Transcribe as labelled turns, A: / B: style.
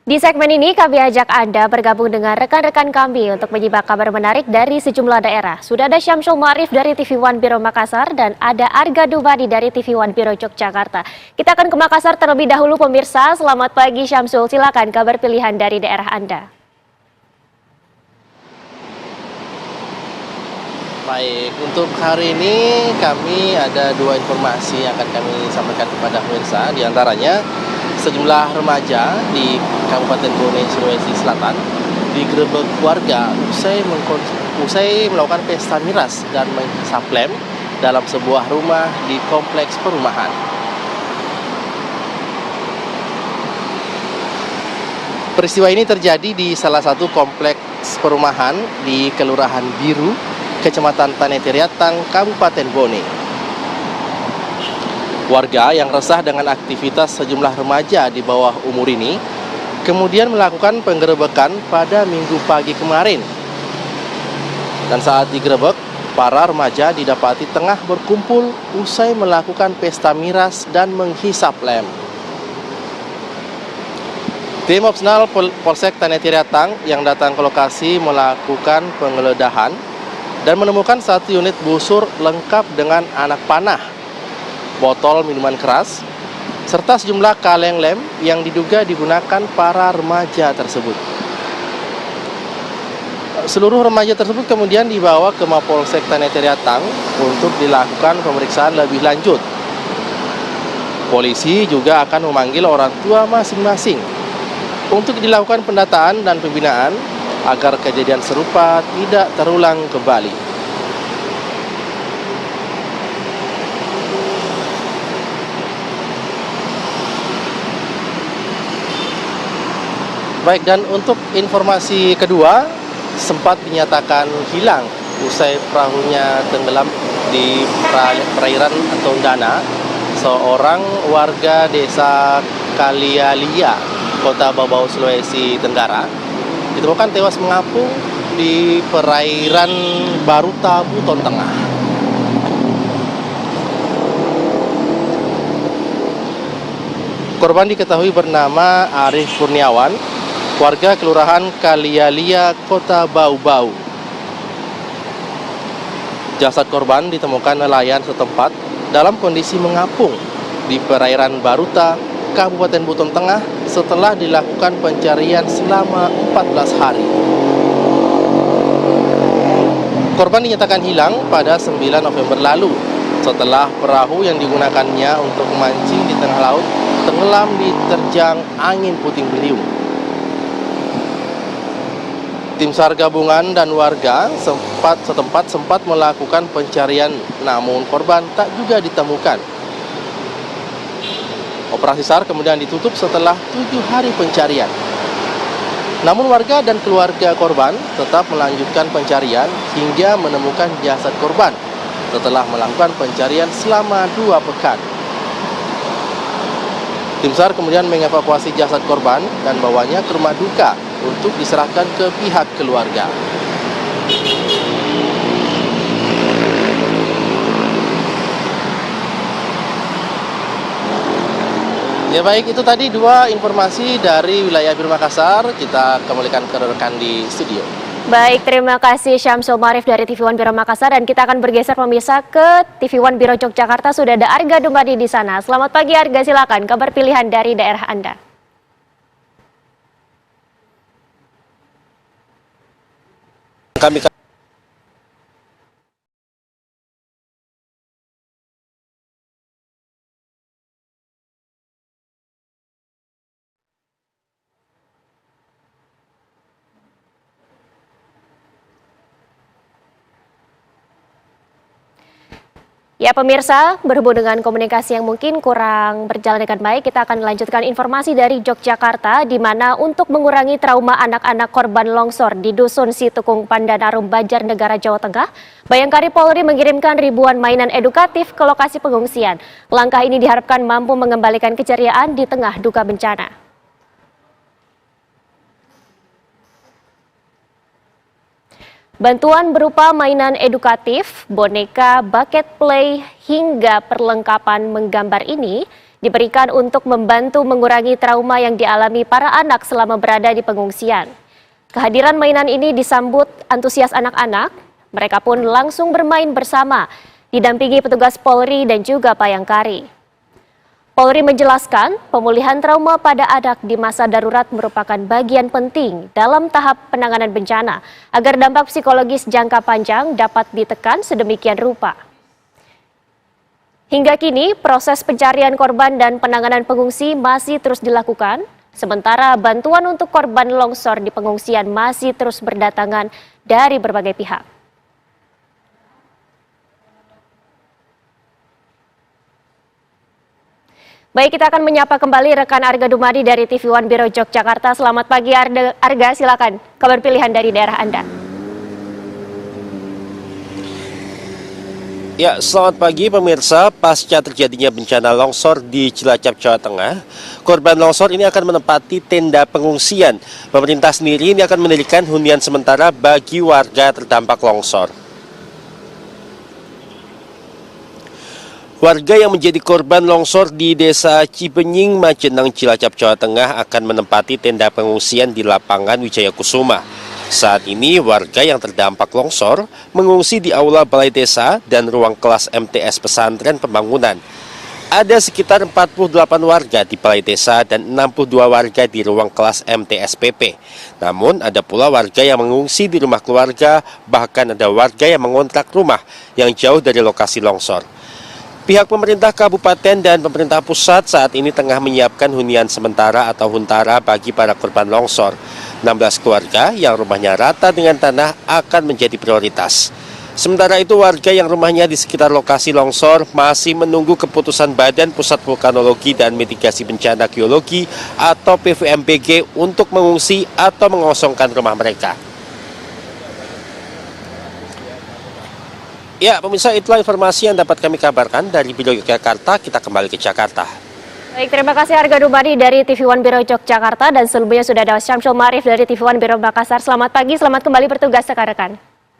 A: Di segmen ini kami ajak Anda bergabung dengan rekan-rekan kami untuk menyimak kabar menarik dari sejumlah daerah. Sudah ada Syamsul Ma'arif dari TV One Biro Makassar dan ada Arga Dubadi dari TV One Biro Yogyakarta. Kita akan ke Makassar terlebih dahulu pemirsa. Selamat pagi Syamsul, silakan kabar pilihan dari daerah Anda.
B: Baik, untuk hari ini kami ada dua informasi yang akan kami sampaikan kepada pemirsa. Di antaranya, sejumlah remaja di Kabupaten Bone, Sulawesi Selatan digerebek warga usai melakukan pesta miras dan menghisap lem dalam sebuah rumah di kompleks perumahan. Peristiwa ini terjadi di salah satu kompleks perumahan di Kelurahan Biru, Kecamatan Tanetiriatang, Kabupaten Bone. Warga yang resah dengan aktivitas sejumlah remaja di bawah umur ini kemudian melakukan penggerebekan pada Minggu pagi kemarin. Dan saat digerebek, para remaja didapati tengah berkumpul usai melakukan pesta miras dan menghisap lem. Tim Opsenal Polsek Tanetiriatang yang datang ke lokasi melakukan penggeledahan dan menemukan satu unit busur lengkap dengan anak panah, botol minuman keras, serta sejumlah kaleng lem yang diduga digunakan para remaja tersebut. Seluruh remaja tersebut kemudian dibawa ke Mapolsek Tanetiriatang untuk dilakukan pemeriksaan lebih lanjut. Polisi juga akan memanggil orang tua masing-masing untuk dilakukan pendataan dan pembinaan agar kejadian serupa tidak terulang kembali. Baik, dan untuk informasi kedua, sempat dinyatakan hilang usai perahunya tenggelam di perairan Tondana. Seorang warga desa Kalialia, Kota Babau, Sulawesi Tenggara, ditemukan tewas mengapung di perairan Baruta, Buton Tengah. Korban diketahui bernama Arif Kurniawan, warga Kelurahan Kalialia, Kota Bau-Bau. Jasad korban ditemukan nelayan setempat dalam kondisi mengapung di perairan Baruta, Kabupaten Buton Tengah setelah dilakukan pencarian selama 14 hari. Korban dinyatakan hilang pada 9 November lalu setelah perahu yang digunakannya untuk memancing di tengah laut tenggelam diterjang angin puting beliung. Tim SAR gabungan dan warga setempat sempat melakukan pencarian, namun korban tak juga ditemukan. Operasi SAR kemudian ditutup setelah 7 hari pencarian. Namun warga dan keluarga korban tetap melanjutkan pencarian hingga menemukan jasad korban setelah melakukan pencarian selama 2 pekan. Tim SAR kemudian mengevakuasi jasad korban dan bawanya ke rumah duka untuk diserahkan ke pihak keluarga. Ya baik, itu tadi dua informasi dari wilayah Biro Makassar. Kita kembalikan ke rekan di studio.
A: Baik, terima kasih Syamsul Ma'arif dari TV One Biro Makassar, dan kita akan bergeser pemirsa ke TV One Biro Yogyakarta. Sudah ada Arga Dubadi di sana. Selamat pagi Arga, silakan kabar pilihan dari daerah Anda.
B: Kami
A: Ya pemirsa, berhubung dengan komunikasi yang mungkin kurang berjalan dengan baik, kita akan melanjutkan informasi dari Yogyakarta, di mana untuk mengurangi trauma anak-anak korban longsor di Dusun Situkung, Pandanarum, Banjarnegara, Jawa Tengah, Bayangkari Polri mengirimkan ribuan mainan edukatif ke lokasi pengungsian. Langkah ini diharapkan mampu mengembalikan keceriaan di tengah duka bencana. Bantuan berupa mainan edukatif, boneka, bucket play, hingga perlengkapan menggambar ini diberikan untuk membantu mengurangi trauma yang dialami para anak selama berada di pengungsian. Kehadiran mainan ini disambut antusias anak-anak, mereka pun langsung bermain bersama, didampingi petugas Polri dan juga Bayangkari. Polri menjelaskan pemulihan trauma pada anak di masa darurat merupakan bagian penting dalam tahap penanganan bencana agar dampak psikologis jangka panjang dapat ditekan sedemikian rupa. Hingga kini proses pencarian korban dan penanganan pengungsi masih terus dilakukan, sementara bantuan untuk korban longsor di pengungsian masih terus berdatangan dari berbagai pihak. Baik, kita akan menyapa kembali rekan Arga Dumadi dari TV One Biro Yogyakarta. Selamat pagi Arga, silakan kabar pilihan dari daerah Anda.
C: Ya, selamat pagi pemirsa. Pasca terjadinya bencana longsor di Cilacap, Jawa Tengah, korban longsor ini akan menempati tenda pengungsian. Pemerintah sendiri ini akan mendirikan hunian sementara bagi warga terdampak longsor. Warga yang menjadi korban longsor di Desa Cibenying, Majenang, Cilacap, Jawa Tengah akan menempati tenda pengungsian di lapangan Wijaya Kusuma. Saat ini warga yang terdampak longsor mengungsi di aula balai desa dan ruang kelas MTS Pesantren Pembangunan. Ada sekitar 48 warga di balai desa dan 62 warga di ruang kelas MTS PP. Namun ada pula warga yang mengungsi di rumah keluarga, bahkan ada warga yang mengontrak rumah yang jauh dari lokasi longsor. Pihak pemerintah kabupaten dan pemerintah pusat saat ini tengah menyiapkan hunian sementara atau huntara bagi para korban longsor. 16 keluarga yang rumahnya rata dengan tanah akan menjadi prioritas. Sementara itu warga yang rumahnya di sekitar lokasi longsor masih menunggu keputusan Badan Pusat Vulkanologi dan Mitigasi Bencana Geologi atau PVMBG untuk mengungsi atau mengosongkan rumah mereka. Ya, pemirsa, itulah informasi yang dapat kami kabarkan dari Biro Yogyakarta. Kita kembali ke Jakarta.
A: Baik, terima kasih Arga Dumadi dari TV One Biro Yogyakarta, dan sebelumnya sudah ada Syamsul Marif dari TV One Biro Makassar. Selamat pagi, selamat kembali bertugas rekan-rekan.